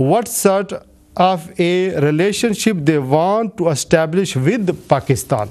what sort of a relationship they want to establish with Pakistan।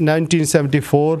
1974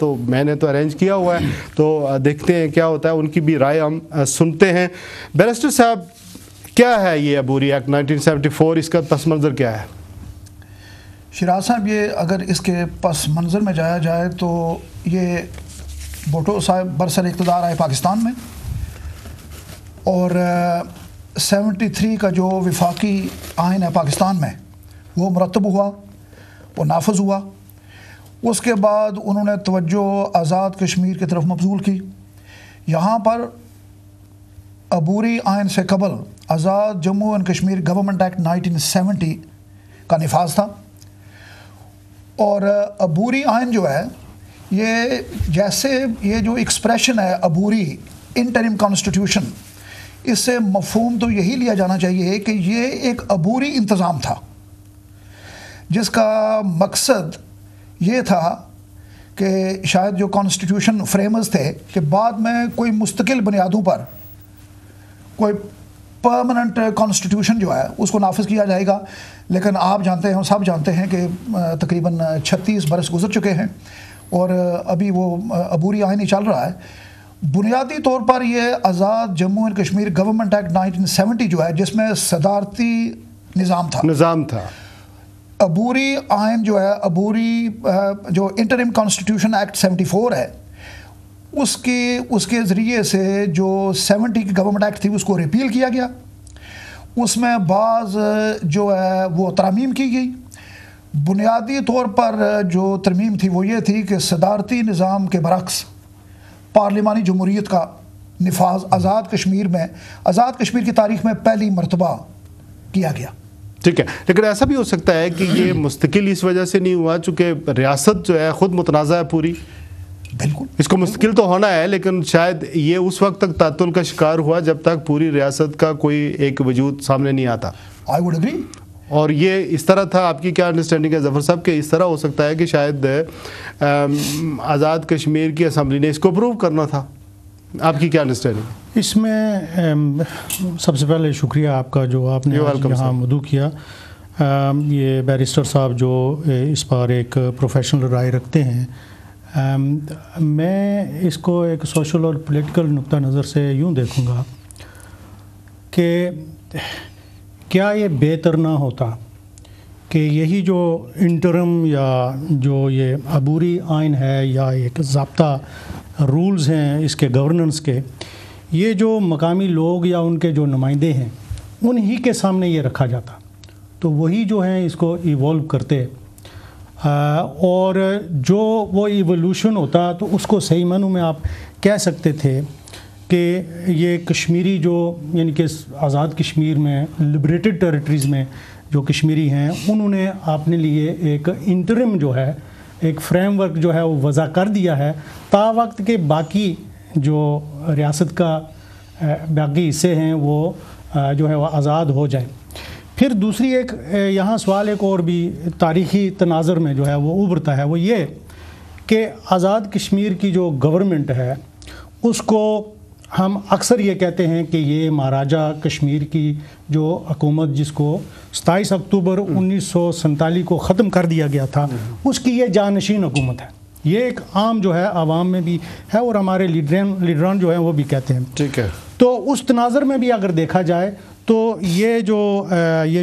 تو میں نے تو ارینج کیا ہوا ہے، تو دیکھتے ہیں کیا ہوتا ہے، ان کی بھی رائے ہم سنتے ہیں۔ بیرسٹر صاحب، کیا ہے یہ عبوری ایکٹ 1974، اس کا پس منظر کیا ہے؟ شیراز صاحب، یہ اگر اس کے پس منظر میں جایا جائے تو یہ بھٹو صاحب برسر اقتدار آئے پاکستان میں، اور 73 کا جو وفاقی آئین ہے پاکستان میں وہ مرتب ہوا، وہ نافذ ہوا۔ اس کے بعد انہوں نے توجہ آزاد کشمیر کی طرف مبذول کی۔ یہاں پر عبوری آئین سے قبل Azad Jammu and Kashmir government act 1970 کا نفاذ تھا، اور عبوری آئین جو ہے یہ جیسے یہ جو ایکسپریشن ہے عبوری انٹرم کانسٹیٹیوشن، اس سے مفہوم تو یہی لیا جانا چاہیے کہ یہ ایک عبوری انتظام تھا جس کا مقصد یہ تھا کہ شاید جو کانسٹیٹیوشن فریمرز تھے کہ بعد میں کوئی مستقل بنیادوں پر کوئی پرماننٹ کانسٹیٹیوشن جو ہے اس کو نافذ کیا جائے گا، لیکن آپ جانتے ہیں، سب جانتے ہیں کہ تقریباً 36 برس گزر چکے ہیں اور ابھی وہ عبوری آئین ہی چل رہا ہے۔ بنیادی طور پر یہ Azad Jammu and Kashmir government act 1970 جو ہے جس میں صدارتی نظام تھا، عبوری آئین جو ہے، عبوری جو انٹرم کانسٹیٹیوشن ایکٹ 74 ہے، اس کے ذریعے سے جو 70 کی گورنمنٹ ایکٹ تھی اس کو ریپیل کیا گیا۔ اس میں بعض جو ہے وہ ترامیم کی گئی۔ بنیادی طور پر جو ترمیم تھی وہ یہ تھی کہ صدارتی نظام کے برعکس پارلیمانی جمہوریت کا نفاذ آزاد کشمیر کی تاریخ میں پہلی مرتبہ کیا گیا۔ ٹھیک ہے، لیکن ایسا بھی ہو سکتا ہے کہ یہ مستقل اس وجہ سے نہیں ہوا چونکہ ریاست جو ہے خود متنازع ہے پوری۔ بالکل، اس کو مستقل تو ہونا ہے، لیکن شاید یہ اس وقت تک تعطل کا شکار ہوا جب تک پوری ریاست کا کوئی ایک وجود سامنے نہیں آتا۔ I would agree۔ اور یہ اس طرح تھا، آپ کی کیا انڈرسٹینڈنگ ہے ظفر صاحب، کہ اس طرح ہو سکتا ہے کہ شاید آزاد کشمیر کی اسمبلی نے اس کو اپروو کرنا تھا؟ آپ کی کیا انڈرسٹینڈنگ؟ اس میں سب سے پہلے شکریہ آپ کا جو آپ نے یہاں مدعو کیا۔ یہ بیرسٹر صاحب جو اس پر ایک پروفیشنل رائے رکھتے ہیں، میں اس کو ایک سوشل اور پولیٹیکل نقطہ نظر سے یوں دیکھوں گا کہ کیا یہ بہتر نہ ہوتا کہ یہی جو انٹرم یا جو یہ عبوری آئین ہے یا ایک ضابطہ رولز ہیں اس کے گورننس کے، یہ جو مقامی لوگ یا ان کے جو نمائندے ہیں انہی کے سامنے یہ رکھا جاتا تو وہی جو ہیں اس کو ایوالو کرتے، اور جو وہ ایوولوشن ہوتا تو اس کو صحیح معنوں میں آپ کہہ سکتے تھے کہ یہ کشمیری جو یعنی کہ آزاد کشمیر میں لبریٹڈ ٹیریٹریز میں جو کشمیری ہیں انہوں نے اپنے لیے ایک انٹرم جو ہے ایک فریم ورک جو ہے وہ وضع کر دیا ہے تا وقت کے باقی جو ریاست کا باقی حصے ہیں وہ جو ہے وہ آزاد ہو جائیں۔ پھر دوسری ایک یہاں سوال ایک اور بھی تاریخی تناظر میں جو ہے وہ ابھرتا ہے، وہ یہ کہ آزاد کشمیر کی جو گورنمنٹ ہے اس کو ہم اکثر یہ کہتے ہیں کہ یہ مہاراجہ کشمیر کی جو حکومت جس کو 27 اکتوبر 1947 کو ختم کر دیا گیا تھا اس کی یہ جانشین حکومت ہے۔ یہ ایک عام جو ہے عوام میں بھی ہے اور ہمارے لیڈران جو ہیں وہ بھی کہتے ہیں۔ ٹھیک ہے، تو اس تناظر میں بھی اگر دیکھا جائے تو یہ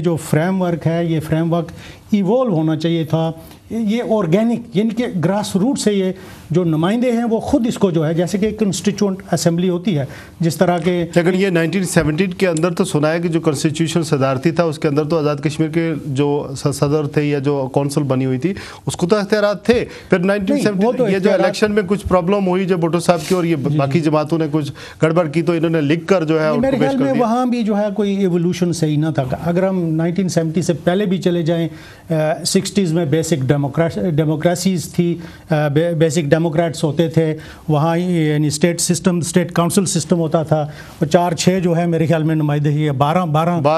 جو فریم ورک ہے یہ فریم ورک ایوالو ہونا چاہیے تھا، یہ آرگینک یعنی کہ گراس روٹ سے یہ جو نمائندے ہیں وہ خود اس کو جو ہے جیسے کہ کنسٹیچوئنٹ اسمبلی ہوتی ہے جس طرح کے، لیکن یہ 1970 کے اندر تو سنا ہے کہ جو کنسٹیٹیوشن صدارتی تھا اس کے اندر تو آزاد کشمیر کے جو صدر تھے یا جو کونسل بنی ہوئی تھی اس کو تو اختیارات تھے۔ پھر 1970 یہ جو الیکشن میں کچھ پرابلم ہوئی جو بھٹو صاحب کی اور یہ باقی جماعتوں نے کچھ گڑبڑ کی تو انہوں نے لکھ کر جو ہے میرے خیال میں وہاں بھی جو ہے کوئی ایوولوشن صحیح نہ تھا۔ اگر ہم 1970 سے پہلے بھی چلے جائیں 60s میں بیسک ڈیموکریسیز تھی، بیسک ڈیموکریٹس ہوتے تھے، وہاں یعنی state system state council system ہوتا تھا اور 4-6 جو ہے میرے خیال میں نمائندے ہی 12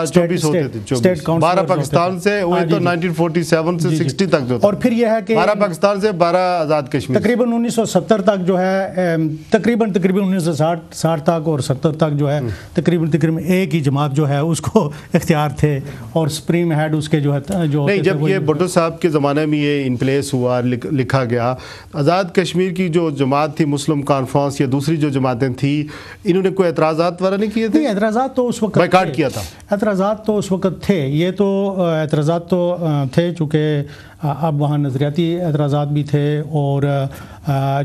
اسٹیٹ کاؤنسل 12 پاکستان سے ہوئے تو 1947 سے 60 تک جو، اور پھر یہ ہے کہ 12 پاکستان سے 12 آزاد کشمیر تقریباً 1970 تک جو ہے تقریباً 1960 تک اور 70 تک جو ہے تقریباً ایک ہی جماعت جو جو ہے اس کو اختیار تھے اور سپریم ہیڈ اس کے جو ہے جو نہیں. جب یہ بھٹو صاحب کے زمانے میں یہ ان پلیس ہوا, لکھا گیا, آزاد کشمیر کی جو جماعت تھی مسلم کانفرنس یا دوسری جو جماعتیں تھیں, انہوں نے کوئی اعتراضات وغیرہ نہیں کیے تھے؟ اعتراضات تو اس وقت بائیکاٹ کیا تھا. اعتراضات تو اس وقت تھے, یہ تو اعتراضات تو تھے چونکہ اب وہاں نظریاتی اعتراضات بھی تھے, اور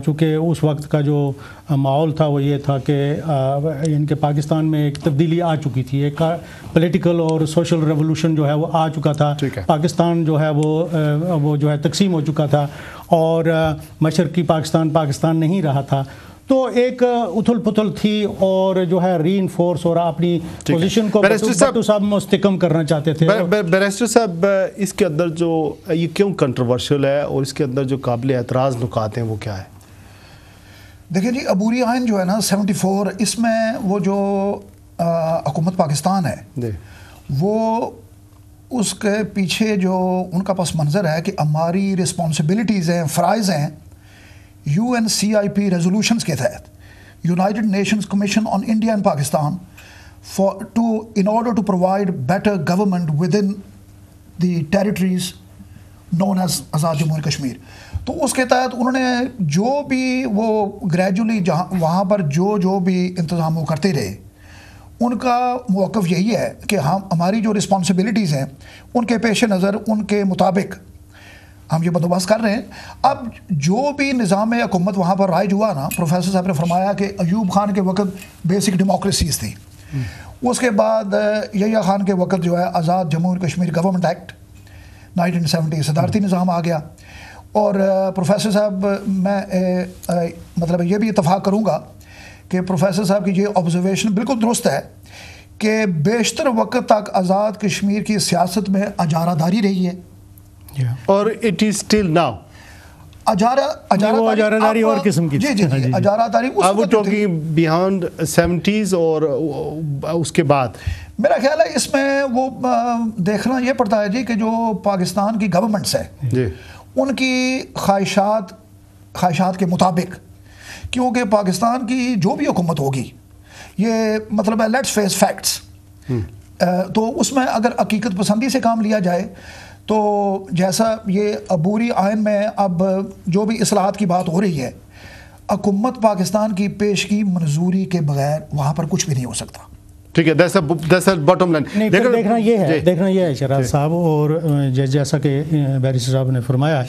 چونکہ اس وقت کا جو ماحول تھا وہ یہ تھا کہ ان کے پاکستان میں ایک تبدیلی آ چکی تھی, ایک پولیٹیکل اور سوشل ریولوشن جو ہے وہ آ چکا تھا, پاکستان جو ہے وہ جو ہے تقسیم ہو چکا تھا, اور مشرقی پاکستان نہیں رہا تھا. تو ایک اتھل پتھل تھی, اور جو ہے ری انفورس اور اپنی پوزیشن کو بھٹو صاحب مستحکم کرنا چاہتے تھے. بیرسٹر صاحب, اس کے اندر جو یہ کیوں کنٹروورشل ہے اور اس کے اندر جو قابل اعتراض نکات ہیں وہ کیا ہے؟ دیکھیں جی, عبوری آئین جو ہے نا 74, اس میں وہ جو حکومت پاکستان ہے وہ اس کے پیچھے جو ان کا پس منظر ہے کہ ہماری رسپانسبلٹیز ہیں, فرائض ہیں UNCIP ریزولوشنز کے تحت, United nations commission on India and Pakistan, in order to provide better government within the territories known as آزاد جمہوریہ کشمیر. تو اس کے تحت انہوں نے جو بھی وہ گریجولی وہاں پر جو بھی انتظام وہ کرتے رہے, ان کا موقف یہی ہے کہ ہماری جو رسپانسبلٹیز ہیں ان کے پیش نظر ان کے مطابق ہم یہ بندوبست کر رہے ہیں. اب جو بھی نظام حکومت وہاں پر رائج ہوا نا, پروفیسر صاحب نے فرمایا کہ ایوب خان کے وقت بیسک ڈیموکریسیز تھی, اس کے بعد یحییٰ خان کے وقت جو ہے آزاد جمہوریہ کشمیر گورنمنٹ ایکٹ 1970 صدارتی نظام آ گیا. اور پروفیسر صاحب, میں مطلب یہ بھی اتفاق کروں گا کہ پروفیسر صاحب کی یہ آبزرویشن بالکل درست ہے کہ بیشتر وقت تک آزاد کشمیر کی سیاست میں اجارہ داری رہی ہے, اور اٹ از اسٹل ناؤ اجارہ داری اور قسم کی. جی اجارہ داری بیہانڈ 70s اور اس کے بعد. میرا خیال ہے اس میں وہ دیکھنا یہ پڑتا ہے جی کہ جو پاکستان کی گورنمنٹس ہے ان کی خواہشات کے مطابق, کیونکہ پاکستان کی جو بھی حکومت ہوگی یہ مطلب ہے لیٹس فیس فیکٹس, تو اس میں اگر حقیقت پسندی سے کام لیا جائے تو جیسا یہ عبوری آئین میں اب جو بھی اصلاحات کی بات ہو رہی ہے, حکومت پاکستان کی پیش کی منظوری کے بغیر وہاں پر کچھ بھی نہیں ہو سکتا. ٹھیک ہے, that's a bottom line. دیکھنا یہ ہے شراز صاحب, اور جیسا کہ بیرسٹر صاحب نے فرمایا,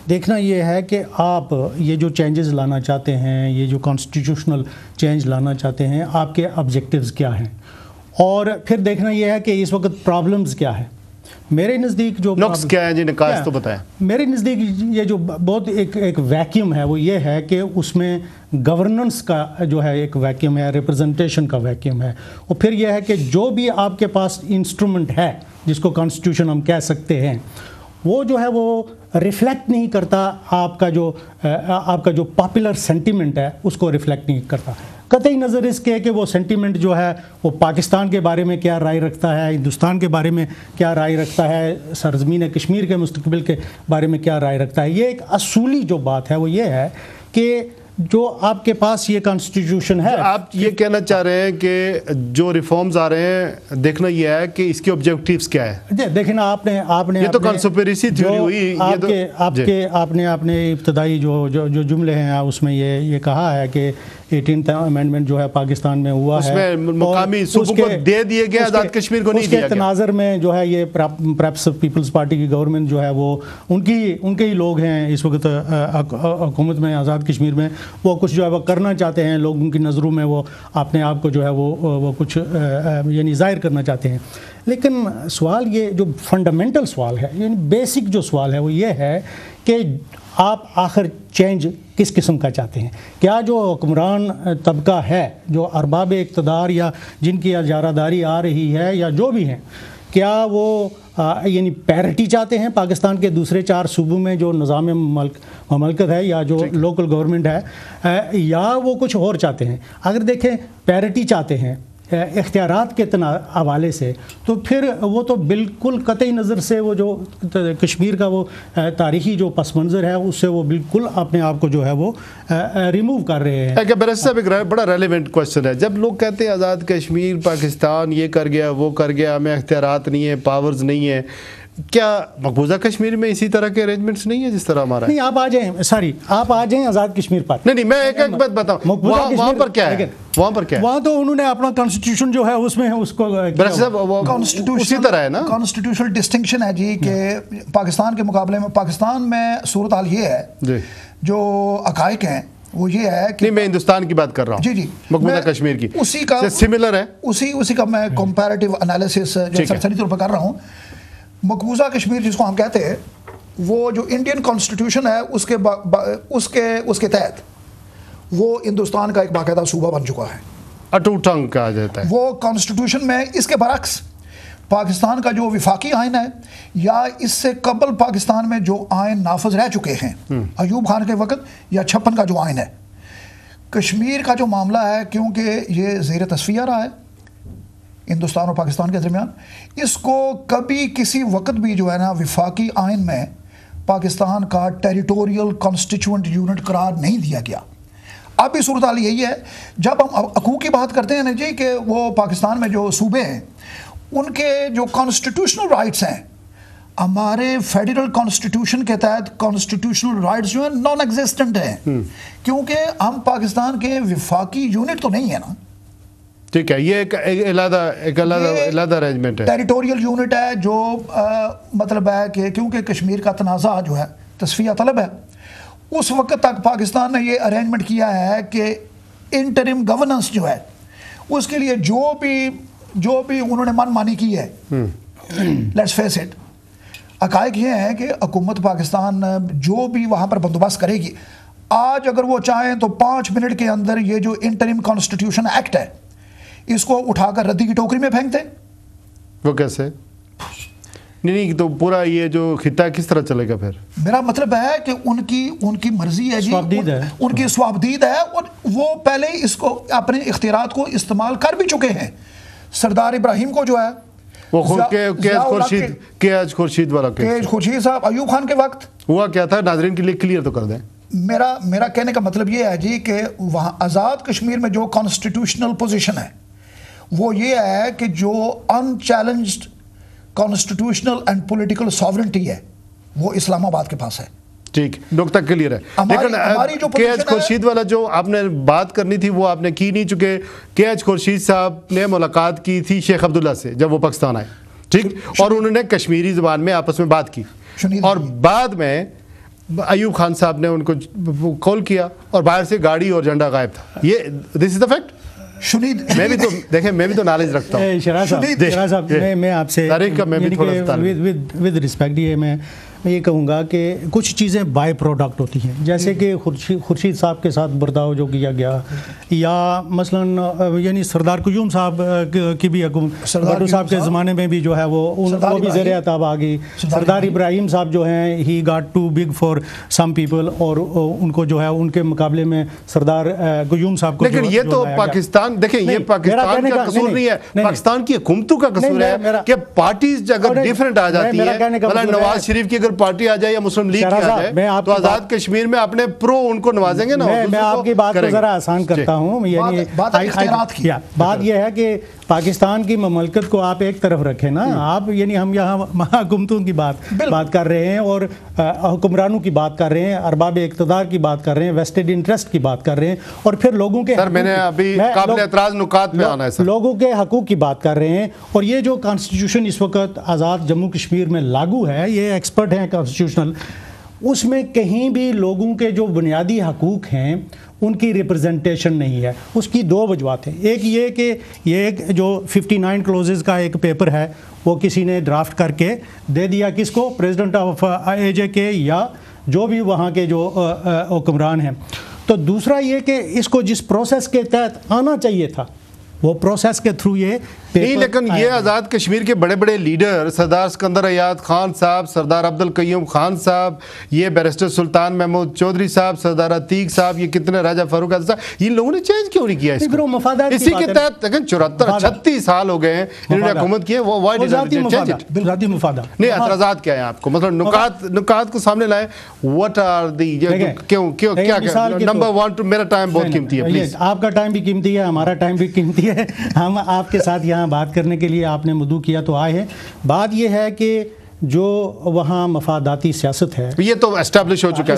دیکھنا یہ ہے کہ آپ یہ جو چینجز لانا چاہتے ہیں, یہ جو کانسٹیٹیوشنل چینج لانا چاہتے ہیں, آپ کے آبجیکٹیوز کیا ہیں, اور پھر دیکھنا یہ ہے کہ اس وقت پرابلمز کیا ہے. میرے نزدیک جو نقص کیا ہے جی, نقاص تو بتائیں. میرے نزدیک یہ جو بہت ایک ویکیوم ہے وہ یہ ہے کہ اس میں گورننس کا جو ہے ایک ویکیوم ہے, ریپرزنٹیشن کا ویکیوم ہے, اور پھر یہ ہے کہ جو بھی آپ کے پاس انسٹرومنٹ ہے جس کو کانسٹیٹیوشن ہم کہہ سکتے ہیں, وہ جو ہے وہ ریفلیکٹ نہیں کرتا آپ کا جو پاپولر سینٹیمنٹ ہے اس کو ریفلیکٹ نہیں کرتا. قطعی نظر اس کے کہ وہ سینٹیمنٹ جو ہے وہ پاکستان کے بارے میں کیا رائے رکھتا ہے, ہندوستان کے بارے میں کیا رائے رکھتا ہے, سرزمین کشمیر کے مستقبل کے بارے میں کیا رائے رکھتا ہے. یہ ایک اصولی جو بات ہے وہ یہ ہے کہ جو آپ کے پاس یہ کانسٹیٹیوشن ہے, آپ یہ کہنا چاہ رہے ہیں کہ جو ریفارمز آ رہے ہیں, دیکھنا یہ ہے کہ اس کے آبجیکٹیوز کیا ہے. دیکھنا آپ نے یہ تو کنسپریسی تھیوری ہوئی. آپ نے ابتدائی جو جملے ہیں اس میں یہ کہا ہے کہ 18th امینڈمنٹ جو ہے پاکستان میں ہوا ہے, اس میں مقامی صوبوں کو دے دیے گئے, آزاد کشمیر کو نہیں دیا گیا. اس کے تناظر میں جو ہے یہ پرپس پیپلز پارٹی کی گورنمنٹ جو ہے وہ ان کے ہی لوگ ہیں اس وقت حکومت میں آزاد کشمیر میں, وہ کچھ جو ہے وہ کرنا چاہتے ہیں, لوگوں کی نظروں میں وہ اپنے آپ کو جو ہے وہ کچھ یعنی ظاہر کرنا چاہتے ہیں. لیکن سوال یہ جو فنڈامنٹل سوال ہے, یعنی بیسک جو سوال ہے وہ یہ ہے کہ آپ آخر چینج کس قسم کا چاہتے ہیں. کیا جو حکمران طبقہ ہے, جو ارباب اقتدار یا جن کی اجارہ داری آ رہی ہے یا جو بھی ہیں, کیا وہ یعنی پیرٹی چاہتے ہیں پاکستان کے دوسرے 4 صوبوں میں جو نظام مملکت ہے یا جو لوکل گورنمنٹ ہے, یا وہ کچھ اور چاہتے ہیں؟ اگر دیکھیں پیرٹی چاہتے ہیں اختیارات کے حوالے سے، تو پھر وہ تو بالکل قطعی نظر سے وہ جو کشمیر کا وہ تاریخی جو پس منظر ہے اس سے وہ بالکل اپنے آپ کو جو ہے وہ ریموو کر رہے ہیں۔ برس صاحب ایک بڑا ریلیونٹ کوشچن ہے، جب لوگ کہتے ہیں آزاد کشمیر پاکستان یہ کر گیا وہ کر گیا، ہمیں اختیارات نہیں ہیں، پاورز نہیں ہیں، کیا مقبوضہ کشمیر میں اسی طرح کے ارینجمنٹس نہیں ہیں جس طرح ہمارا؟ نہیں، آپ آ جائیں آزاد کشمیر پر۔ نہیں میں ایک بات بتاؤں، وہاں پر کیا ہے؟ وہاں تو انہوں نے اپنا کانسٹیٹیوشن جو ہے اس میں اس کو اسی طرح ہے نا، کانسٹیٹیوشنل ڈسٹنکشن ہے جی کہ پاکستان کے مقابلے میں پاکستان میں صورتحال یہ ہے، جو حقائق ہیں وہ یہ ہے کہ میں ہندوستان کی بات کر رہا ہوں، جی مقبوضہ کشمیر کی اسی کا سملر ہے، اسی کا میں کمپیریٹیو انالیسس جو سرسری طور پر کر رہا ہوں۔ مقبوضہ کشمیر جس کو ہم کہتے ہیں، وہ جو انڈین کانسٹیٹیوشن ہے اس کے تحت وہ ہندوستان کا ایک باقاعدہ صوبہ بن چکا ہے، اٹوٹنگ کہا جاتا ہے۔ وہ کانسٹیٹیوشن میں اس کے برعکس پاکستان کا جو وفاقی آئین ہے یا اس سے قبل پاکستان میں جو آئین نافذ رہ چکے ہیں ایوب خان کے وقت یا 56 کا جو آئین ہے، کشمیر کا جو معاملہ ہے کیونکہ یہ زیر تصفیہ رہا ہے ہندوستان اور پاکستان کے درمیان، اس کو کبھی کسی وقت بھی جو ہے نا وفاقی آئین میں پاکستان کا ٹیریٹوریل کانسٹیچوئنٹ یونٹ قرار نہیں دیا گیا۔ اب بھی صورتحال یہی ہے، جب ہم حقوق کی بات کرتے ہیں نا جی کہ وہ پاکستان میں جو صوبے ہیں ان کے جو کانسٹیٹیوشنل رائٹس ہیں، ہمارے فیڈرل کانسٹیٹیوشن کے تحت کانسٹیٹیوشنل رائٹس جو ہیں نان ایگزسٹنٹ ہیں، کیونکہ ہم پاکستان کے وفاقی یونٹ تو نہیں ہے نا۔ ٹھیک ہے، یہ ایک علیحدہ ارینجمنٹ ہے، ٹیریٹوریل یونٹ ہے، جو مطلب ہے کہ کیونکہ کشمیر کا تنازع جو ہے تصفیہ طلب ہے، اس وقت تک پاکستان نے یہ ارینجمنٹ کیا ہے کہ انٹرم گورننس جو ہے اس کے لیے جو بھی انہوں نے من مانی کی ہے، لیٹس فیس اٹ، حقائق یہ ہے کہ حکومت پاکستان جو بھی وہاں پر بندوبست کرے گی، آج اگر وہ چاہیں تو 5 منٹ کے اندر یہ جو انٹرم کانسٹیٹیوشن ایکٹ ہے اس کو اٹھا کر ردی کی ٹوکری میں پھینک دیں۔ وہ کیسے؟ نہیں تو پورا یہ جو خطہ کس طرح چلے گا پھر؟ میرا مطلب ہے کہ ان کی مرضی ہے جی، ان کی سوابدید ہے، اور وہ پہلے اس کو اپنے اختیارات کو استعمال کر بھی چکے ہیں۔ سردار ابراہیم کو جو ہے وہ خورشید والا خورشید صاحب ایوب خان کے وقت ہوا کیا تھا، ناظرین کے لیے کلیئر تو کر دیں۔ میرا کہنے کا مطلب یہ ہے جی کہ وہاں آزاد کشمیر میں جو کانسٹیٹیوشنل پوزیشن ہے وہ یہ ہے کہ جو unchallenged constitutional and political sovereignty ہے وہ اسلام آباد کے پاس ہے۔ ٹھیک، نقطہ کلیئر ہے، لیکن کے ایچ خورشید والا جو آپ نے بات کرنی تھی وہ آپ نے کی نہیں، چکے کے ایچ خورشید صاحب نے ملاقات کی تھی شیخ عبداللہ سے جب وہ پاکستان آئے، ٹھیک، اور انہوں نے کشمیری زبان میں آپس میں بات کی، اور بعد میں ایوب خان صاحب نے ان کو کال کیا اور باہر سے گاڑی اور جھنڈا غائب تھا۔ یہ دس از دا فیکٹ۔ میں بھی تو نالج رکھتا ہوں شراز صاحب، میں آپ سے ود رسپیکٹ یہ کہوں گا کہ کچھ چیزیں بائی پروڈکٹ ہوتی ہیں، جیسے کہ خورشید صاحب کے ساتھ برتاؤ جو کیا گیا، یا مثلاً یعنی سردار قیوم صاحب کی بھی بھٹو صاحب کے زمانے میں بھی جو ہے وہ بھی زیر اعتاب آ گئی۔ سردار ابراہیم صاحب جو ہیں he got to big for some people, اور ان کو جو ہے ان کے مقابلے میں سردار قیوم صاحب کو، لیکن یہ تو پاکستان، دیکھیں یہ پاکستان کا قصور نہیں ہے، پاکستان کی حکومتوں کا قصور ہے کہ پارٹیز اگر ڈیفرنٹ آ جاتی ہے، نواز شریف کی اگر پارٹی آ جائے یا مسلم لیگ کی آ جائے تو آزاد کشمیر میں اپنے پرو ان کو نوازیں گے نا۔ میں آپ کی بات کو ذرا آسان کرتا ہوں، یعنی بات یہ ہے کہ پاکستان کی مملکت کو آپ ایک طرف رکھیں نا، آپ یعنی ہم یہاں حکومتوں کی بات کر رہے ہیں اور حکمرانوں کی بات کر رہے ہیں، ارباب اقتدار کی بات کر رہے ہیں، ویسٹڈ انٹرسٹ کی بات کر رہے ہیں، اور پھر لوگوں کے سر میں نے ابھی قابل اعتراض نکات پہ آنا ہے سر، لوگوں کے حقوق کی بات کر رہے ہیں، اور یہ جو کانسٹیٹیوشن اس وقت آزاد جموں کشمیر میں لاگو ہے، یہ ایکسپرٹ ہیں کانسٹیٹیوشنل، اس میں کہیں بھی لوگوں کے جو بنیادی حقوق ہیں ان کی ریپرزنٹیشن نہیں ہے۔ اس کی 2 وجوہات ہیں، ایک یہ کہ یہ ایک جو 59 کلوزز کا ایک پیپر ہے وہ کسی نے ڈرافٹ کر کے دے دیا، کس کو؟ پریزیڈنٹ آف AJ کے یا جو بھی وہاں کے جو حکمران ہیں۔ تو دوسرا یہ کہ اس کو جس پروسیس کے تحت آنا چاہیے تھا وہ پروسیس کے تھرو یہ نہیں، لیکن یہ آزاد کشمیر کے بڑے بڑے لیڈر سردار سکندر ایاد خان صاحب، سردار عبدالقیوم خان صاحب، یہ بیرسٹر سلطان محمود چودھری صاحب، سردار عتیق صاحب، یہ کتنے راجہ فاروق صاحب، ان لوگوں نے چینج کیوں نہیں کیا اس کو؟ اسی کے تحت 36 سال ہو گئے ہیں انہوں نے حکومت کی ہے، وہ why didn't they change it? ذاتی مفادات نہیں، اعتراضات کیا ہیں آپ کو؟ مطلب نکات کو سامنے لائیں. واٹ آر دی کیا نمبر 1 میرا ٹائم بہت قیمتی ہے، پلیز. آپ کا ٹائم بھی قیمتی ہے، ہمارا ٹائم بھی قیمتی ہے، ہم آپ کے ساتھ یہاں بات کرنے کے لیے آپ نے مدعو کیا تو آئے ہیں. بات یہ ہے کہ جو وہاں مفاداتی سیاست ہے یہ تو اسٹیبلش ہو چکا ہے.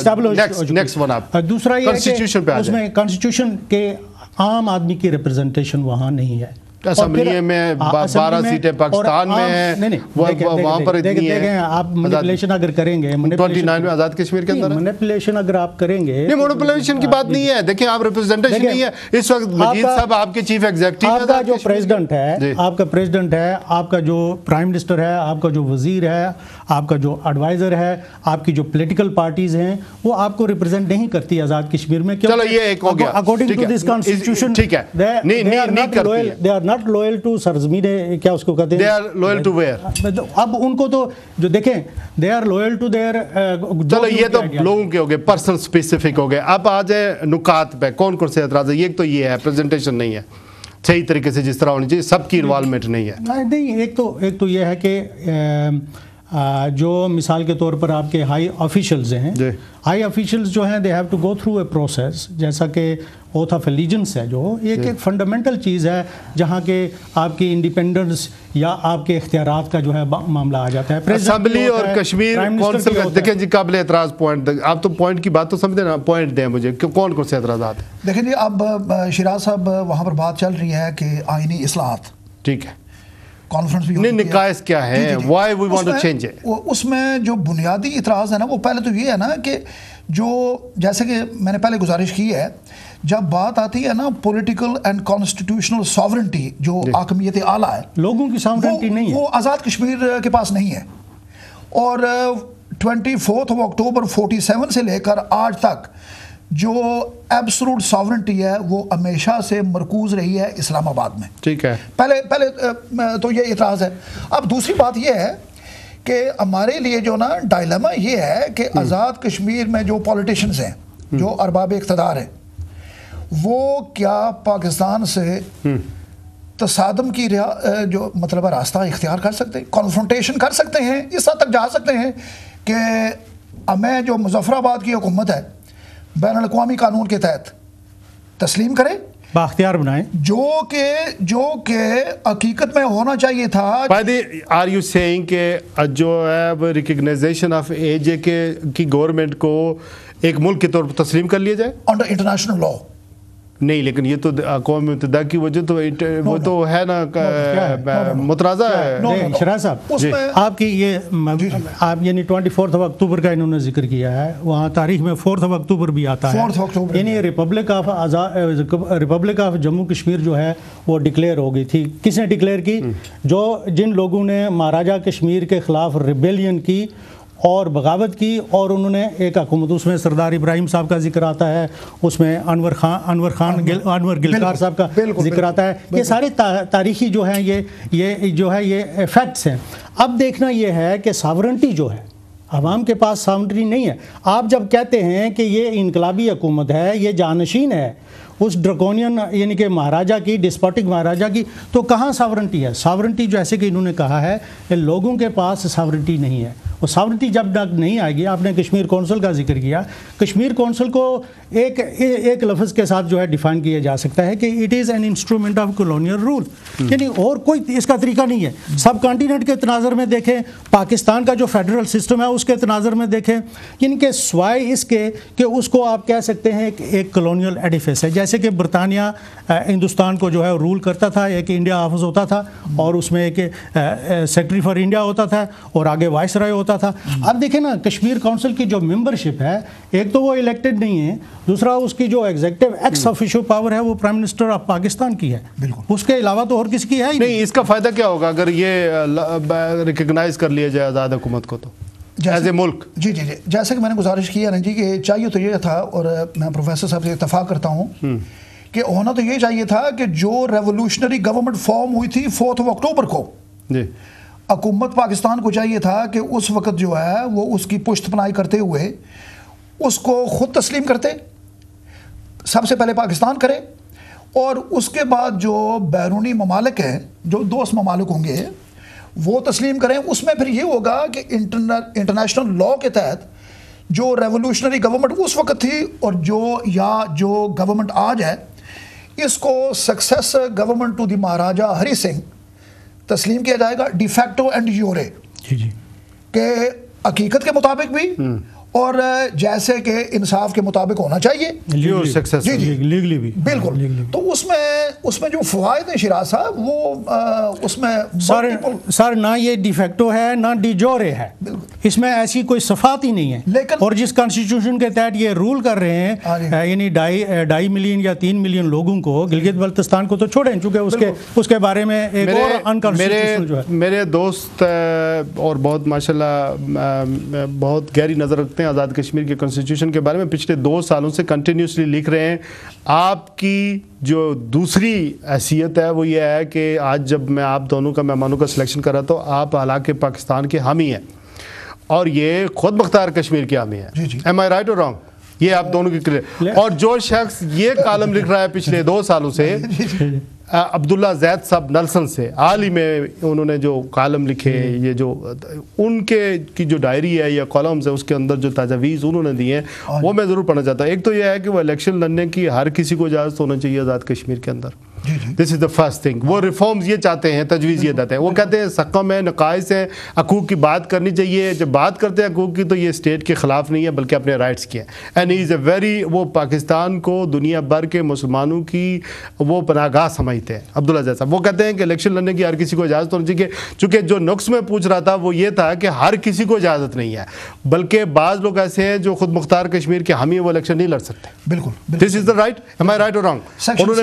نیکسٹ ون آپ دوسرا یہ کانسٹیٹیوشن پہ اس میں کانسٹیٹیوشن کے عام آدمی کی ریپرزنٹیشن وہاں نہیں ہے. اسمبلی میں 12 سیٹیں پاکستان میں ہیں، وہاں پر اتنی ہیں. آپ مینیپولیشن اگر کریں گے 29 میں آزاد کشمیر کے اندر مینیپولیشن اگر آپ کریں گے، نہیں مینیپولیشن کی بات نہیں ہے. دیکھیں آپ ریپرزنٹیشن نہیں ہے اس وقت. مجید صاحب آپ کے چیف ایگزیکٹو، آپ کا جو پریزیڈنٹ ہے، آپ کا پریزیڈنٹ ہے، آپ کا جو پرائم منسٹر ہے، آپ کا جو وزیر ہے، آپ کا جو ایڈوائزر ہے، آپ کی جو پولیٹیکل پارٹیز ہیں، وہ آپ کو ریپرزینٹ نہیں کرتی آزاد کشمیر میں. چلو یہ ایک ہو گیا اکارڈنگ ٹو دس کانسٹیٹیوشن. ٹھیک ہے، نہیں کرتی ہے. They are not loyal to سرزمین، کیا اس کو کہتے ہیں؟ They are loyal to where. اب ان کو تو جو دیکھیں they are loyal to there. چلو یہ تو لوگوں کے ہو گئے، پرسنل اسپیسیفک ہو گئے. اب آ جائیں نکات پہ. کون کون سے اعتراض ہے؟ ایک تو یہ ہے پریزنٹیشن نہیں ہے صحیح طریقے سے جس طرح ہونی چاہیے، سب کی انوالومنٹ نہیں ہے. نہیں، ایک تو یہ ہے کہ جو مثال کے طور پر آپ کے ہائی آفیشلز ہیں، ہائی آفیشلز جو ہیں they have to go through a process, جیسا کہ اوتھ آف الیجنس ہے، جو ایک فنڈامنٹل چیز ہے جہاں کہ آپ کی انڈیپینڈنس یا آپ کے اختیارات کا جو ہے معاملہ آ جاتا ہے. اسمبلی اور کشمیر کونسل کا دیکھیں جی قابل اعتراض پوائنٹ. آپ تو پوائنٹ کی بات تو سمجھیں نا، پوائنٹ دیں مجھے کہ کون کون سے اعتراضات ہیں. دیکھیں جی اب شیراز صاحب وہاں پر بات چل رہی ہے کہ آئینی اصلاحات، ٹھیک ہے، کانفرنس بھی نہیں نکائس کیا ہے، why we want to change it. اس میں جو بنیادی اعتراض ہے نا، وہ پہلے تو یہ ہے نا کہ جو جیسے کہ میں نے پہلے گزارش کی ہے، جب بات آتی ہے نا پولیٹیکل اینڈ کانسٹیٹیوشنل ساورنٹی، جو حاکمیت اعلیٰ ہے، لوگوں کی ساورنٹی نہیں ہے، وہ آزاد کشمیر کے پاس نہیں ہے. اور 24 اکتوبر 47 سے لے کر آج تک جو ایبسولوٹ ساورنٹی ہے وہ ہمیشہ سے مرکوز رہی ہے اسلام آباد میں. ٹھیک ہے، پہلے تو یہ اعتراض ہے. اب دوسری بات یہ ہے کہ ہمارے لیے جو نا ڈائلیما یہ ہے کہ آزاد کشمیر میں جو پولیٹیشنز ہیں، جو ارباب اقتدار ہیں، وہ کیا پاکستان سے تصادم کی جو مطلب راستہ اختیار کر سکتے ہیں، کنفرنٹیشن کر سکتے ہیں، اس حد تک جا سکتے ہیں کہ ہمیں جو مظفر آباد کی حکومت ہے بین الاقوامی قانون کے تحت تسلیم کرے، باختیار بنائیں، جو کہ حقیقت میں ہونا چاہیے تھا. آر یو سیئنگ کہ جو ہے ریکگنائزیشن آف اے جے کی گورنمنٹ کو ایک ملک کے طور پر تسلیم کر لیا جائے انڈر انٹرنیشنل لا؟ نہیں، لیکن یہ تو اقوام متحدہ کی وجہ تو وہ تو ہے نا مترازہ ہے. شراز صاحب آپ کی یہ آپ یعنی 24 اکتوبر کا انہوں نے ذکر کیا ہے، وہاں تاریخ میں 4 اکتوبر بھی آتا ہے، یعنی ریپبلک آف جموں کشمیر جو ہے وہ ڈکلیئر ہو گئی تھی. کس نے ڈکلیئر کی؟ جن لوگوں نے مہاراجہ کشمیر کے خلاف ریبیلین کی اور بغاوت کی، اور انہوں نے ایک حکومت، اس میں سردار ابراہیم صاحب کا ذکر آتا ہے، اس میں انور گلکار صاحب کا ذکر آتا ہے. یہ سارے تاریخی جو ہیں یہ فیکٹس ہیں. اب دیکھنا یہ ہے کہ ساورنٹی جو ہے، عوام کے پاس ساورنٹی نہیں ہے. آپ جب کہتے ہیں کہ یہ انقلابی حکومت ہے، یہ جانشین ہے اس ڈرکونین یعنی کہ مہاراجہ کی، ڈسپوٹک مہاراجہ کی، تو کہاں ساورنٹی ہے؟ ساورنٹی جیسے کہ انہوں نے کہا ہے کہ لوگوں کے پاس ساورنٹی نہیں ہے. وہ ساورنٹی جب تک نہیں آئے گی، آپ نے کشمیر کونسل کا ذکر کیا، کشمیر کونسل کو ایک لفظ کے ساتھ جو ہے ڈیفائن کیا جا سکتا ہے کہ it is an instrument of colonial rule, یعنی اور کوئی اس کا طریقہ نہیں ہے. سب کانٹیننٹ کے تناظر میں دیکھیں، پاکستان کا جو فیڈرل سسٹم ہے اس کے تناظر میں دیکھیں، یعنی کہ سوائے اس کے کہ اس کو آپ کہہ سکتے ہیں کہ ایک کولونیل ایڈیفس ہے. جیسے کہ برطانیہ ہندوستان کو جو ہے رول کرتا تھا، ایک انڈیا آفس ہوتا تھا اور اس میں ایک سیکرٹری فار انڈیا ہوتا تھا اور آگے وائس رائے ہوتا تھا. اب دیکھیں نا کشمیر کونسل کی جو ممبرشپ ہے، ایک تو وہ الیکٹڈ نہیں ہے، دوسرا اس کی جو ایگزیکٹو ایکس آفیشیو پاور ہے وہ پرائم منسٹر آف پاکستان کی ہے. بالکل، اس کے علاوہ تو اور کسی کی ہے ہی نہیں. اس کا فائدہ کیا ہوگا اگر یہ ریکگنائز کر لیا جائے آزاد حکومت کو تو ایز اے ملک؟ جی جیسے کہ میں نے گزارش کی ہے نا جی کہ چاہیے تو یہ تھا، اور میں پروفیسر صاحب سے اتفاق کرتا ہوں کہ ہونا تو یہ چاہیے تھا کہ جو ریولوشنری گورنمنٹ فارم ہوئی تھی 4 اکتوبر کو، جی حکومت پاکستان کو چاہیے تھا کہ اس وقت جو ہے وہ اس کی پشت پناہی کرتے ہوئے اس کو خود تسلیم کرتے، سب سے پہلے پاکستان کرے، اور اس کے بعد جو بیرونی ممالک ہیں، جو دوست ممالک ہوں گے، وہ تسلیم کریں۔ اس میں پھر یہ ہوگا کہ انٹرنیشنل لاء کے تحت جو ریولوشنری گورنمنٹ اس وقت تھی اور جو گورنمنٹ آج ہے، اس کو سکسیسر گورنمنٹ ٹو دی مہاراجا ہری سنگھ تسلیم کیا جائے گا، ڈی فیکٹو اینڈ یورے، کہ حقیقت کے مطابق بھی اور جیسے کہ انصاف کے مطابق ہونا چاہیے، جی لیگلی بھی، بالکل۔ تو اس میں جو فوائد ہیں شیراز صاحب، وہ اس میں سر نہ یہ ڈی فیکٹو ہے نہ ڈی جورے ہے، اس میں ایسی کوئی صفات ہی نہیں ہے، اور جس کانسٹیٹیوشن کے تحت یہ رول کر رہے ہیں، یعنی 2.5 ملین یا 3 ملین لوگوں کو، گلگت بلتستان کو تو چھوڑیں چونکہ اس کے بارے میں ایک اور انکانسٹیٹیوشنل جو ہے۔ میرے دوست اور بہت ماشاءاللہ بہت گہری نظر رکھتے ہیں آزاد کشمیر کے کنسٹیٹیوشن کے بارے میں، پچھلے 2 سالوں سے کنٹینیوسلی لکھ رہے ہیں۔ آپ کی جو دوسری حیثیت ہے وہ یہ ہے کہ آج جب میں آپ دونوں کا مہمانوں کا سلیکشن کر رہا تو آپ حالانکہ پاکستان کے حامی ہیں اور یہ خود مختار کشمیر کے حامی ہیں، ایم آئی رائٹ اور رانگ؟ یہ آپ دونوں کی کلیئر۔ اور جو شخص یہ کالم لکھ رہا ہے پچھلے 2 سالوں سے، عبداللہ زید صاحب نلسن سے حال ہی میں انہوں نے جو کالم لکھے، یہ جو ان کے کی جو ڈائری ہے یا کالمز ہے، اس کے اندر جو تجاویز انہوں نے دی ہیں وہ میں ضرور پڑھنا چاہتا ہوں۔ ایک تو یہ ہے کہ وہ الیکشن لڑنے کی ہر کسی کو اجازت ہونا چاہیے آزاد کشمیر کے اندر، دس از دا فرسٹ تھنگ۔ وہ ریفارمز یہ چاہتے ہیں، تجویز یہ دیتے ہیں، وہ کہتے ہیں سقم ہے، نقائص ہیں، حقوق کی بات کرنی چاہیے۔ جب بات کرتے ہیں حقوق کی تو یہ اسٹیٹ کے خلاف نہیں ہے بلکہ اپنے رائٹس کی ہے، and he is a very, وہ پاکستان کو دنیا بھر کے مسلمانوں کی وہ پناہ گاہ سمجھتے ہیں عبداللہ زید صاحب۔ وہ کہتے ہیں کہ الیکشن لڑنے کی ہر کسی کو اجازت ہونی چاہیے، چونکہ جو نقص میں پوچھ رہا تھا وہ یہ تھا کہ ہر کسی کو اجازت نہیں ہے، بلکہ بعض لوگ ایسے ہیں جو خود مختار کشمیر کے حامی وہ الیکشن نہیں لڑ سکتے۔ بالکل، this is the right, am I right اور رانگ؟ انہوں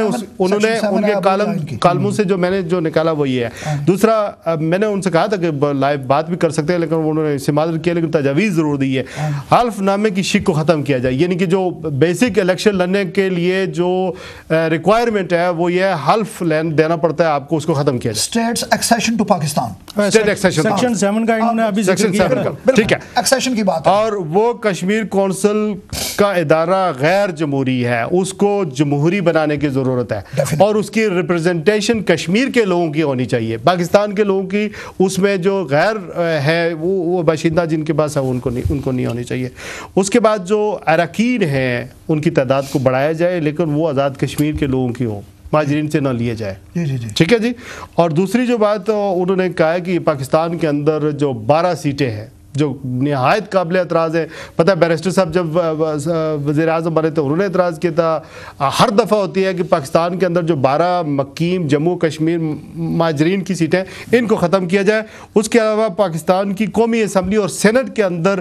نے ان کے کالموں سے جو میں نے جو نکالا وہ یہ ہے۔ دوسرا، میں نے ان سے کہا تھا کہ لائیو بات بھی کر سکتے ہیں لیکن انہوں نے استعمال کیا، لیکن تجاویز ضرور دی ہے۔ حلف نامے کی شک کو ختم کیا جائے، یعنی کہ جو بیسک الیکشن لڑنے کے لیے جو ریکوائرمنٹ ہے وہ یہ حلف دینا پڑتا ہے آپ کو، اس کو ختم کیا جائے۔ States accession to Pakistan, section 7 کا انہوں نے ابھی ذکر کیا، ٹھیک ہے، ایکسیشن کی بات ہے۔ اور وہ کشمیر کونسل کا ادارہ غیر جمہوری ہے، اس کو جمہوری بنانے کی ضرورت ہے، اور اس کی ریپرزنٹیشن کشمیر کے لوگوں کی ہونی چاہیے، پاکستان کے لوگوں کی اس میں جو غیر ہے وہ باشندہ جن کے پاس ہے ان کو نہیں ہونی چاہیے۔ اس کے بعد جو اراکین ہیں ان کی تعداد کو بڑھایا جائے لیکن وہ آزاد کشمیر کے لوگوں کی ہوں، مہاجرین سے نہ لیے جائے، ٹھیک ہے جی۔ اور دوسری جو بات انہوں نے کہا ہے کہ پاکستان کے اندر جو 12 سیٹیں ہیں جو نہایت قابل اعتراض ہے، پتہ ہے بیرسٹر صاحب جب وزیر اعظم بنے تھے انہوں نے اعتراض کیا تھا، ہر دفعہ ہوتی ہے کہ پاکستان کے اندر جو 12 مقیم جموں کشمیر مہاجرین کی سیٹیں ان کو ختم کیا جائے۔ اس کے علاوہ پاکستان کی قومی اسمبلی اور سینٹ کے اندر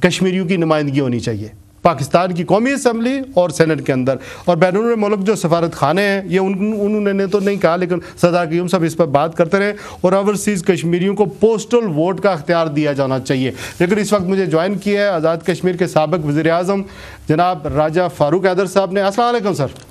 کشمیریوں کی نمائندگی ہونی چاہیے، پاکستان کی قومی اسمبلی اور سینٹ کے اندر۔ اور بیرون ملک جو سفارت خانے ہیں یہ انہوں نے تو نہیں کہا لیکن سردار قیوم صاحب اس پر بات کرتے رہے، اور اوورسیز کشمیریوں کو پوسٹل ووٹ کا اختیار دیا جانا چاہیے۔ لیکن اس وقت مجھے جوائن کیا ہے آزاد کشمیر کے سابق وزیر اعظم جناب راجہ فاروق حیدر صاحب نے۔ السلام علیکم سر۔